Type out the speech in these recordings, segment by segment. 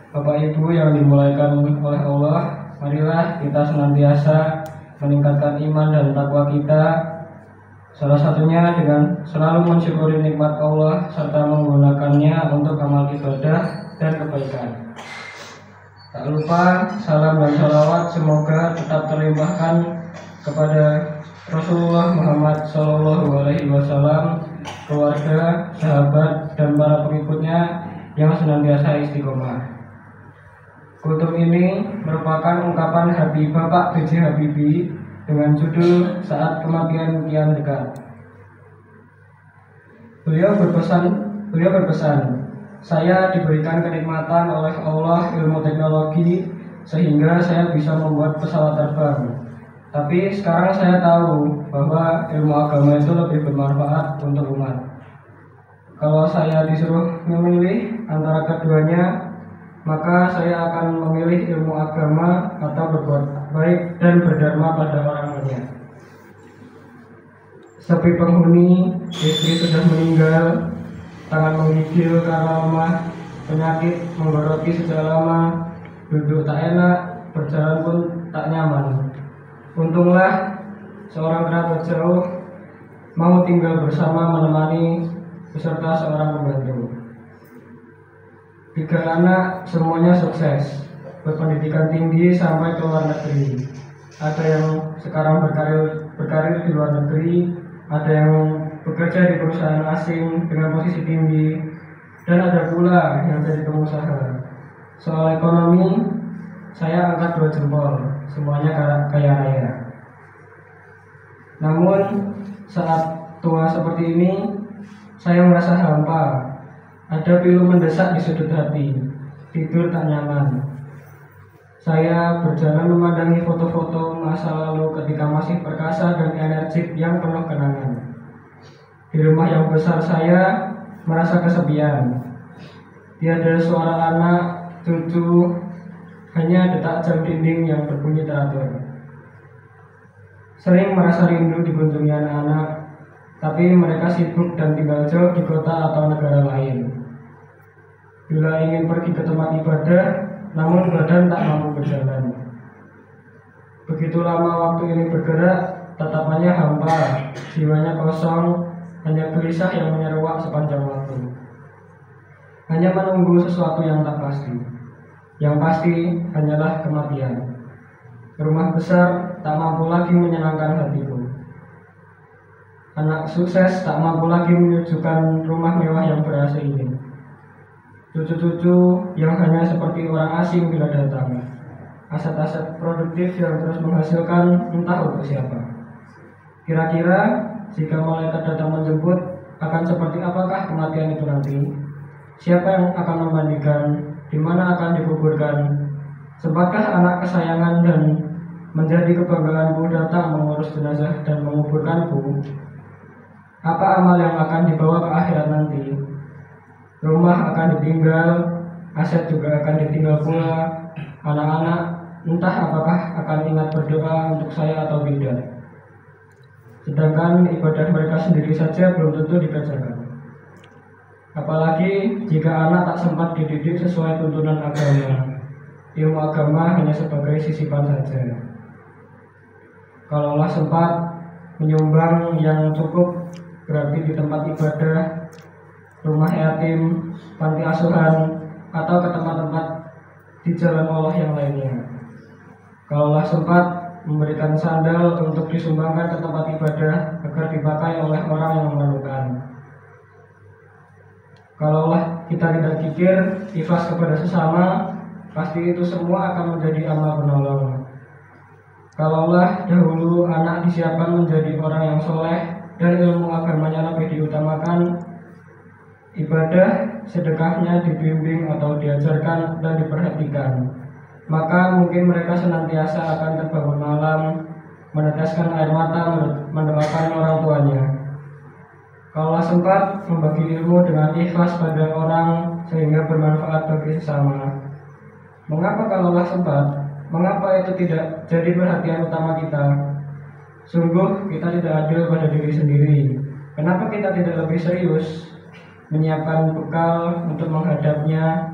Bapak Ibu yang dimuliakan oleh Allah, marilah kita senantiasa meningkatkan iman dan takwa kita, salah satunya dengan selalu mensyukuri nikmat Allah serta menggunakannya untuk amal ibadah dan kebaikan. Tak lupa salam dan salawat semoga tetap terlimpahkan kepada Rasulullah Muhammad SAW, keluarga, sahabat, dan para pengikutnya yang senantiasa istiqomah. Kutub ini merupakan ungkapan hati Bapak B.J. Habibie dengan judul Saat Kematian Kian Dekat. Beliau berpesan, saya diberikan kenikmatan oleh Allah ilmu teknologi sehingga saya bisa membuat pesawat terbang. Tapi sekarang saya tahu bahwa ilmu agama itu lebih bermanfaat untuk umat. Kalau saya disuruh memilih antara keduanya, maka saya akan memilih ilmu agama atau berbuat baik dan berdharma pada orang lainnya. Sepi penghuni, istri sudah meninggal, tangan menggigil karena lemah, penyakit menggoroti sejak lama, duduk tak enak, berjalan pun tak nyaman. Untunglah seorang kerabat jauh mau tinggal bersama menemani beserta seorang pembantu. 3 anak semuanya sukses, berpendidikan tinggi sampai ke luar negeri. Ada yang sekarang berkarir di luar negeri, ada yang bekerja di perusahaan asing dengan posisi tinggi, dan ada pula yang jadi pengusaha. Soal ekonomi, saya angkat 2 jempol, semuanya kaya raya. Namun saat tua seperti ini, saya merasa hampa. Ada pilu mendesak di sudut hati, tidur tak nyaman. Saya berjalan memandangi foto-foto masa lalu ketika masih perkasa dan energik yang penuh kenangan. Di rumah yang besar saya merasa kesepian. Tiada suara anak, cucu, hanya detak jam dinding yang berbunyi teratur. Sering merasa rindu dikunjungi anak-anak, tapi mereka sibuk dan tinggal jauh di kota atau negara lain. Bila ingin pergi ke tempat ibadah, namun badan tak mampu berjalan. Begitu lama waktu ini bergerak, tatapannya hampa, jiwanya kosong, hanya gelisah yang menyeruak sepanjang waktu. Hanya menunggu sesuatu yang tak pasti. Yang pasti hanyalah kematian. Rumah besar tak mampu lagi menyenangkan hatiku. Anak sukses tak mampu lagi menyejukkan rumah mewah yang ber-AC ini. Cucu-cucu yang hanya seperti orang asing bila datang. Aset-aset produktif yang terus menghasilkan entah untuk siapa. Kira-kira jika malaikat datang menjemput, akan seperti apakah kematian itu nanti? Siapa yang akan memandikan? Di mana akan dikuburkan? Sempatkah anak kesayangan dan menjadi kebanggaanku datang mengurus jenazah dan menguburkanku? Apa amal yang akan dibawa ke akhirat nanti? Rumah akan ditinggal, aset juga akan ditinggal pula. Anak-anak entah apakah akan ingat berdoa untuk saya atau tidak. Sedangkan ibadah mereka sendiri saja belum tentu dikerjakan. Apalagi jika anak tak sempat dididik sesuai tuntunan agama. Ilmu agama hanya sebagai sisipan saja. Kalaulah sempat menyumbang yang cukup, berarti di tempat ibadah, rumah yatim, panti asuhan, atau ke tempat-tempat di jalan Allah yang lainnya. Kalaulah sempat memberikan sandal untuk disumbangkan ke tempat ibadah agar dipakai oleh orang yang memerlukan. Kalaulah kita tidak kikir, ikhlas kepada sesama, pasti itu semua akan menjadi amal penolong. Kalaulah dahulu anak disiapkan menjadi orang yang soleh dan ilmu agamanya lebih diutamakan, ibadah, sedekahnya dibimbing atau diajarkan dan diperhatikan, maka mungkin mereka senantiasa akan terbangun malam, meneteskan air mata, mendoakan orang tuanya. Kalau sempat membagi ilmu dengan ikhlas pada orang sehingga bermanfaat bagi sesama. Mengapa kalaulah sempat? Mengapa itu tidak jadi perhatian utama kita? Sungguh kita tidak adil pada diri sendiri. Kenapa kita tidak lebih serius menyiapkan bekal untuk menghadapnya,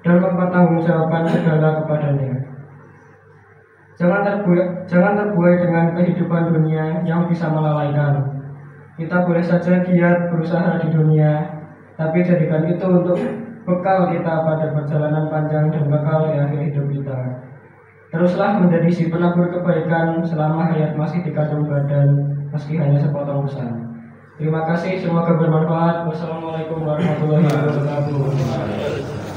dan mempertanggungjawabkan segala kepadanya. Jangan terbuai dengan kehidupan dunia yang bisa melalaikan. Kita boleh saja giat berusaha di dunia, tapi jadikan itu untuk bekal kita pada perjalanan panjang dan bekal di akhir hidup kita. Teruslah menjadi si penabur kebaikan selama hayat masih dikandung badan, meski hanya sepotong pesan. Terima kasih, semoga bermanfaat. Wassalamualaikum warahmatullahi wabarakatuh.